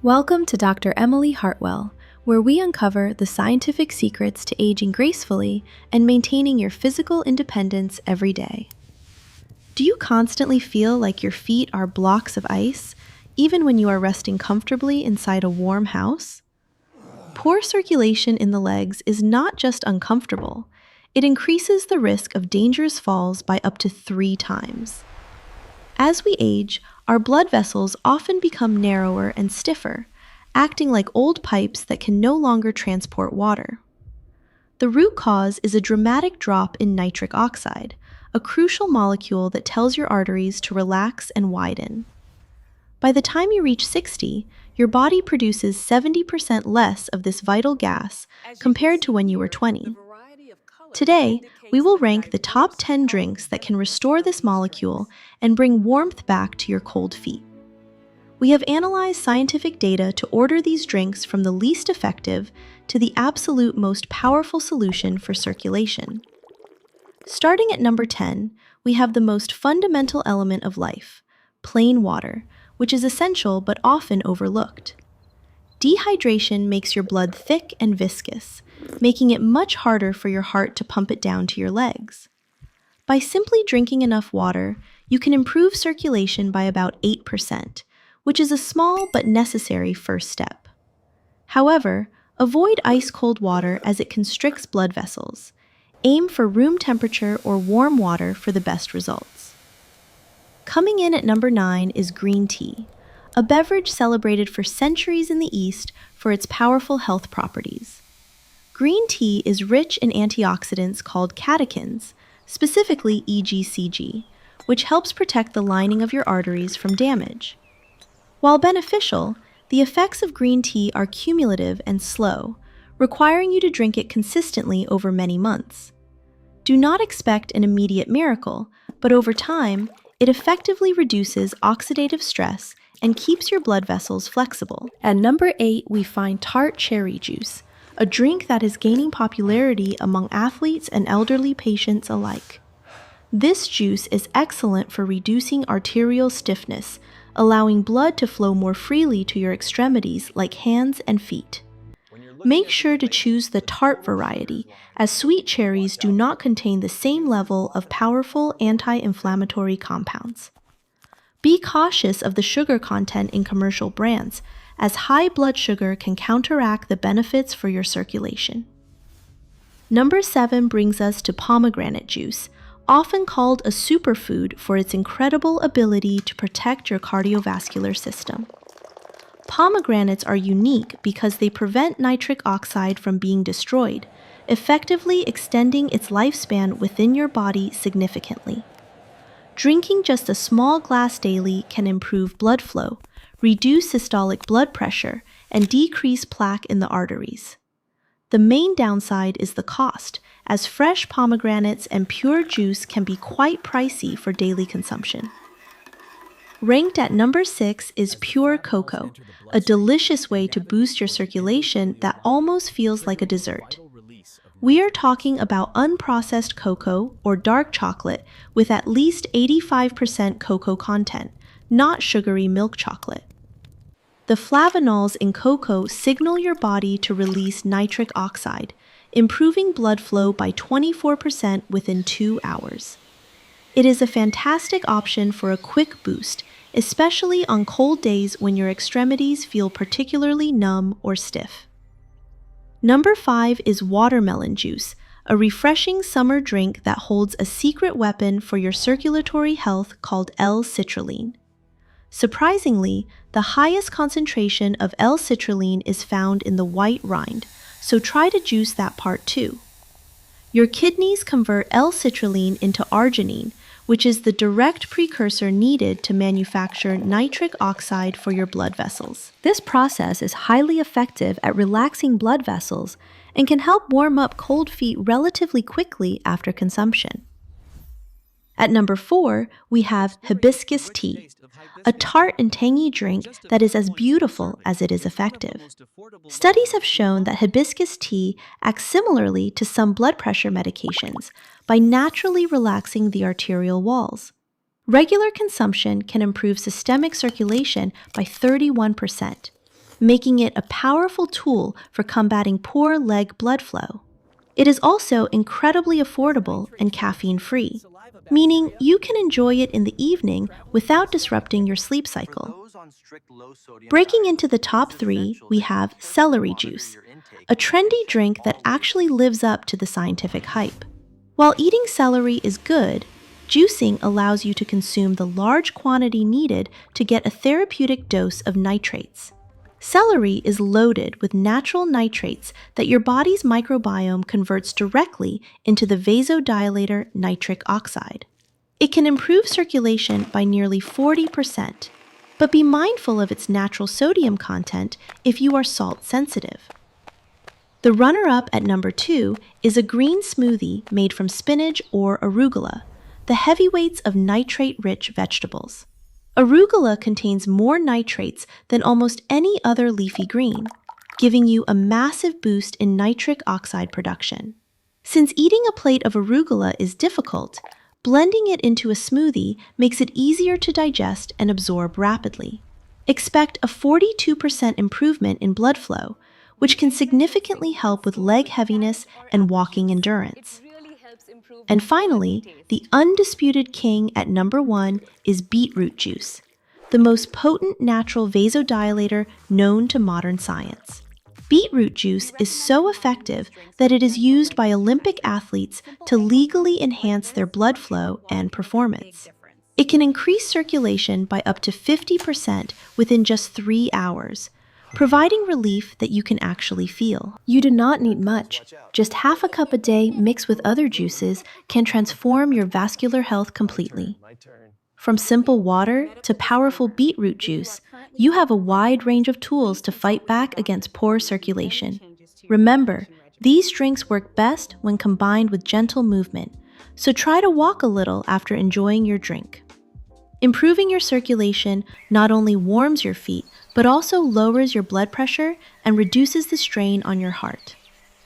Welcome to Dr. Emily-Hartwell, where we uncover the scientific secrets to aging gracefully and maintaining your physical independence every day. Do you constantly feel like your feet are blocks of ice, even when you are resting comfortably inside a warm house? Poor circulation in the legs is not just uncomfortable, it increases the risk of dangerous falls by up to 3 times. As we age, our blood vessels often become narrower and stiffer, acting like old pipes that can no longer transport water. The root cause is a dramatic drop in nitric oxide, a crucial molecule that tells your arteries to relax and widen. By the time you reach 60, your body produces 70% less of this vital gas compared to when you were 20. Today, we will rank the top 10 drinks that can restore this molecule and bring warmth back to your cold feet. We have analyzed scientific data to order these drinks from the least effective to the absolute most powerful solution for circulation. Starting at number 10, we have the most fundamental element of life, plain water, which is essential but often overlooked. Dehydration makes your blood thick and viscous, making it much harder for your heart to pump it down to your legs. By simply drinking enough water, you can improve circulation by about 8%, which is a small but necessary first step. However, avoid ice-cold water as it constricts blood vessels. Aim for room temperature or warm water for the best results. Coming in at number 9 is green tea, a beverage celebrated for centuries in the East for its powerful health properties. Green tea is rich in antioxidants called catechins, specifically EGCG, which helps protect the lining of your arteries from damage. While beneficial, the effects of green tea are cumulative and slow, requiring you to drink it consistently over many months. Do not expect an immediate miracle, but over time, it effectively reduces oxidative stress and keeps your blood vessels flexible. At number 8, we find tart cherry juice, a drink that is gaining popularity among athletes and elderly patients alike. This juice is excellent for reducing arterial stiffness, allowing blood to flow more freely to your extremities like hands and feet. Make sure to choose the tart variety, as sweet cherries do not contain the same level of powerful anti-inflammatory compounds. Be cautious of the sugar content in commercial brands, as high blood sugar can counteract the benefits for your circulation. Number 7 brings us to pomegranate juice, often called a superfood for its incredible ability to protect your cardiovascular system. Pomegranates are unique because they prevent nitric oxide from being destroyed, effectively extending its lifespan within your body significantly. Drinking just a small glass daily can improve blood flow, reduce systolic blood pressure, and decrease plaque in the arteries. The main downside is the cost, as fresh pomegranates and pure juice can be quite pricey for daily consumption. Ranked at number 6 is pure cocoa, a delicious way to boost your circulation that almost feels like a dessert. We are talking about unprocessed cocoa or dark chocolate with at least 85% cocoa content, not sugary milk chocolate. The flavanols in cocoa signal your body to release nitric oxide, improving blood flow by 24% within 2 hours. It is a fantastic option for a quick boost, especially on cold days when your extremities feel particularly numb or stiff. Number 5 is watermelon juice, a refreshing summer drink that holds a secret weapon for your circulatory health called l-citrulline. Surprisingly, the highest concentration of l-citrulline is found in the white rind, so try to juice that part too. Your kidneys convert l-citrulline into arginine, which is the direct precursor needed to manufacture nitric oxide for your blood vessels. This process is highly effective at relaxing blood vessels and can help warm up cold feet relatively quickly after consumption. At number 4, we have hibiscus tea, a tart and tangy drink that is as beautiful as it is effective. Studies have shown that hibiscus tea acts similarly to some blood pressure medications by naturally relaxing the arterial walls. Regular consumption can improve systemic circulation by 31%. making it a powerful tool for combating poor leg blood flow. It is also incredibly affordable and caffeine-free, meaning you can enjoy it in the evening without disrupting your sleep cycle. Breaking into the top three, we have celery juice, a trendy drink that actually lives up to the scientific hype. While eating celery is good, juicing allows you to consume the large quantity needed to get a therapeutic dose of nitrates. Celery is loaded with natural nitrates that your body's microbiome converts directly into the vasodilator nitric oxide. It can improve circulation by nearly 40%, but be mindful of its natural sodium content if you are salt sensitive. The runner-up at number 2 is a green smoothie made from spinach or arugula, the heavyweights of nitrate-rich vegetables. Arugula contains more nitrates than almost any other leafy green, giving you a massive boost in nitric oxide production. Since eating a plate of arugula is difficult, blending it into a smoothie makes it easier to digest and absorb rapidly. Expect a 42% improvement in blood flow, which can significantly help with leg heaviness and walking endurance. And finally, the undisputed king at number 1 is beetroot juice, the most potent natural vasodilator known to modern science. Beetroot juice is so effective that it is used by Olympic athletes to legally enhance their blood flow and performance. It can increase circulation by up to 50% within just 3 hours, providing relief that you can actually feel. You do not need much. Just half a cup a day mixed with other juices can transform your vascular health completely. From simple water to powerful beetroot juice, you have a wide range of tools to fight back against poor circulation. Remember, these drinks work best when combined with gentle movement, so try to walk a little after enjoying your drink. Improving your circulation not only warms your feet, but also lowers your blood pressure and reduces the strain on your heart.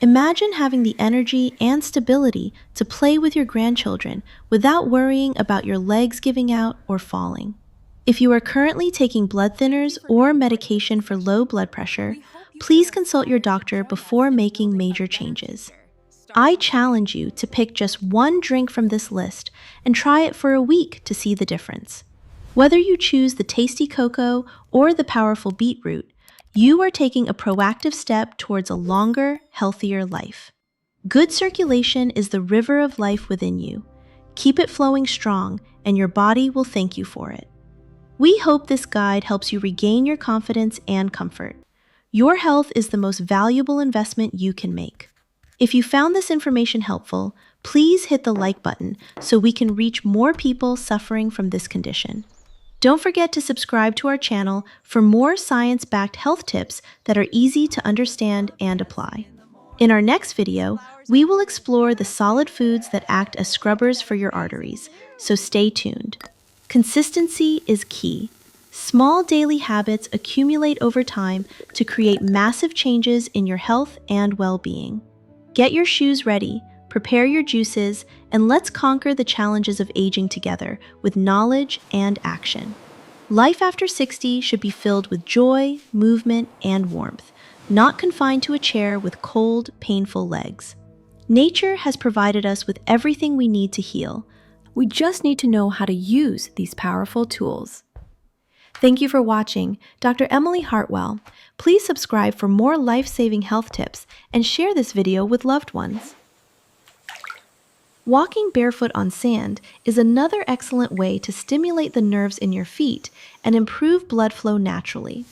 Imagine having the energy and stability to play with your grandchildren without worrying about your legs giving out or falling. If you are currently taking blood thinners or medication for low blood pressure, please consult your doctor before making major changes. I challenge you to pick just one drink from this list and try it for a week to see the difference. Whether you choose the tasty cocoa or the powerful beetroot, you are taking a proactive step towards a longer, healthier life. Good circulation is the river of life within you. Keep it flowing strong, and your body will thank you for it. We hope this guide helps you regain your confidence and comfort. Your health is the most valuable investment you can make. If you found this information helpful, please hit the like button so we can reach more people suffering from this condition. Don't forget to subscribe to our channel for more science-backed health tips that are easy to understand and apply. In our next video, we will explore the solid foods that act as scrubbers for your arteries, so stay tuned. Consistency is key. Small daily habits accumulate over time to create massive changes in your health and well-being. Get your shoes ready, prepare your juices, and let's conquer the challenges of aging together with knowledge and action. Life after 60 should be filled with joy, movement, and warmth, not confined to a chair with cold, painful legs. Nature has provided us with everything we need to heal. We just need to know how to use these powerful tools. Thank you for watching. Dr. Emily-Hartwell. Please subscribe for more life-saving health tips and share this video with loved ones. Walking barefoot on sand is another excellent way to stimulate the nerves in your feet and improve blood flow naturally.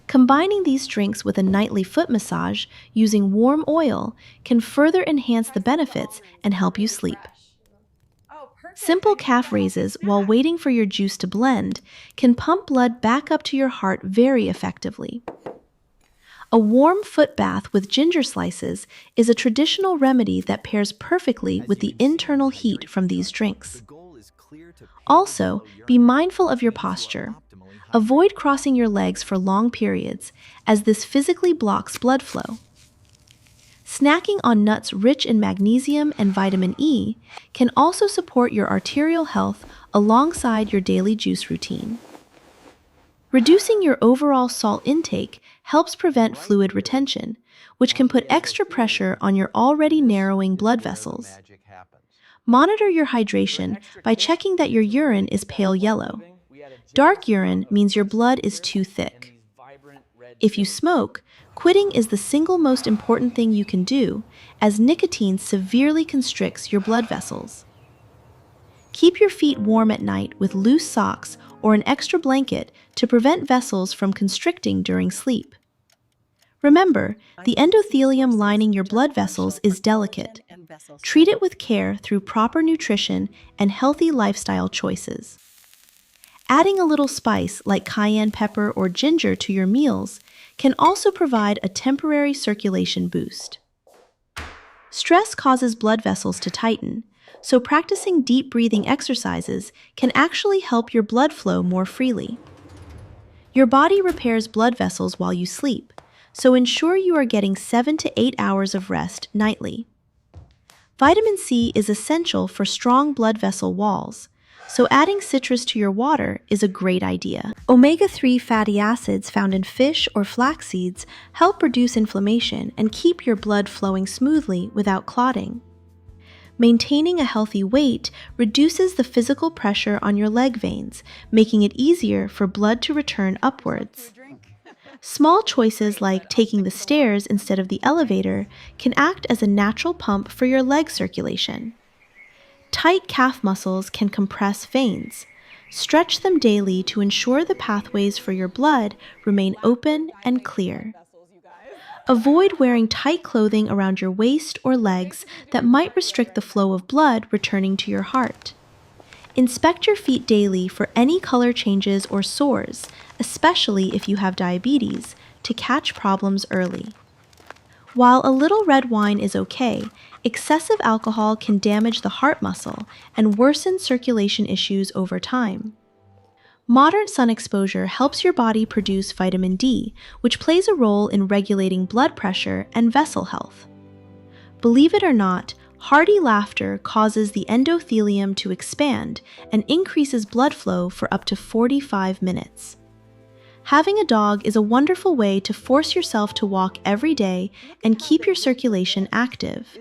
Combining these drinks with a nightly foot massage using warm oil can further enhance the benefits and help you sleep. Simple calf raises while waiting for your juice to blend can pump blood back up to your heart very effectively. A warm foot bath with ginger slices is a traditional remedy that pairs perfectly with the internal heat from these drinks. Also, be mindful of your posture. Avoid crossing your legs for long periods, as this physically blocks blood flow. Snacking on nuts rich in magnesium and vitamin E can also support your arterial health alongside your daily juice routine. Reducing your overall salt intake helps prevent fluid retention, which can put extra pressure on your already narrowing blood vessels. Monitor your hydration by checking that your urine is pale yellow. Dark urine means your blood is too thick. If you smoke, quitting is the single most important thing you can do, as nicotine severely constricts your blood vessels. Keep your feet warm at night with loose socks or an extra blanket to prevent vessels from constricting during sleep. Remember, the endothelium lining your blood vessels is delicate. Treat it with care through proper nutrition and healthy lifestyle choices. Adding a little spice like cayenne pepper or ginger to your meals can also provide a temporary circulation boost. Stress causes blood vessels to tighten, so practicing deep breathing exercises can actually help your blood flow more freely. Your body repairs blood vessels while you sleep, so ensure you are getting 7 to 8 hours of rest nightly. Vitamin C is essential for strong blood vessel walls, so adding citrus to your water is a great idea. Omega-3 fatty acids found in fish or flax seeds help reduce inflammation and keep your blood flowing smoothly without clotting. Maintaining a healthy weight reduces the physical pressure on your leg veins, making it easier for blood to return upwards. Small choices like taking the stairs instead of the elevator can act as a natural pump for your leg circulation. Tight calf muscles can compress veins. Stretch them daily to ensure the pathways for your blood remain open and clear. Avoid wearing tight clothing around your waist or legs that might restrict the flow of blood returning to your heart. Inspect your feet daily for any color changes or sores, especially if you have diabetes, to catch problems early. While a little red wine is okay, excessive alcohol can damage the heart muscle and worsen circulation issues over time. Moderate sun exposure helps your body produce vitamin D, which plays a role in regulating blood pressure and vessel health. Believe it or not, hearty laughter causes the endothelium to expand and increases blood flow for up to 45 minutes. Having a dog is a wonderful way to force yourself to walk every day and keep your circulation active.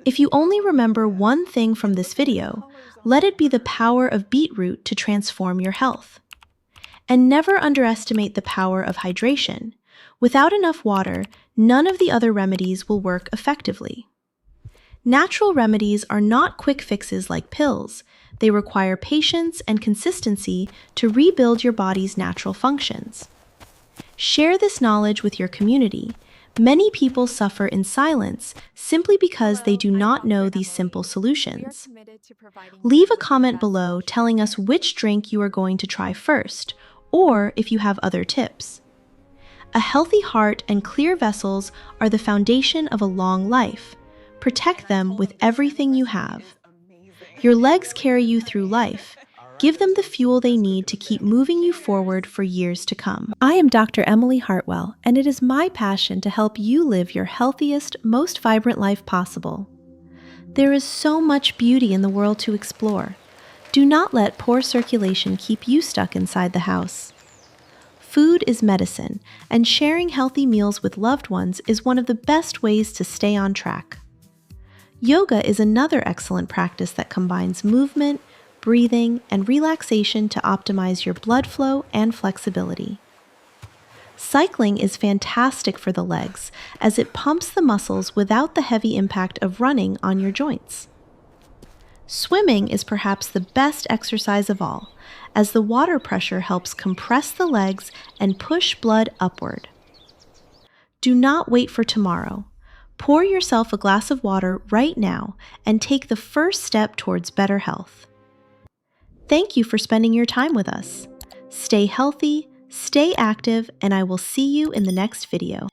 If you only remember one thing from this video, let it be the power of beetroot to transform your health. And never underestimate the power of hydration. Without enough water, none of the other remedies will work effectively. Natural remedies are not quick fixes like pills. They require patience and consistency to rebuild your body's natural functions. Share this knowledge with your community. Many people suffer in silence simply because they do not know these simple solutions. Leave a comment below telling us which drink you are going to try first, or if you have other tips. A healthy heart and clear vessels are the foundation of a long life. Protect them with everything you have. Your legs carry you through life. Give them the fuel they need to keep moving you forward for years to come. I am Dr. Emily-Hartwell, and it is my passion to help you live your healthiest, most vibrant life possible. There is so much beauty in the world to explore. Do not let poor circulation keep you stuck inside the house. Food is medicine, and sharing healthy meals with loved ones is one of the best ways to stay on track. Yoga is another excellent practice that combines movement, breathing, and relaxation to optimize your blood flow and flexibility. Cycling is fantastic for the legs as it pumps the muscles without the heavy impact of running on your joints. Swimming is perhaps the best exercise of all, as the water pressure helps compress the legs and push blood upward. Do not wait for tomorrow. Pour yourself a glass of water right now and take the first step towards better health. Thank you for spending your time with us. Stay healthy, stay active, and I will see you in the next video.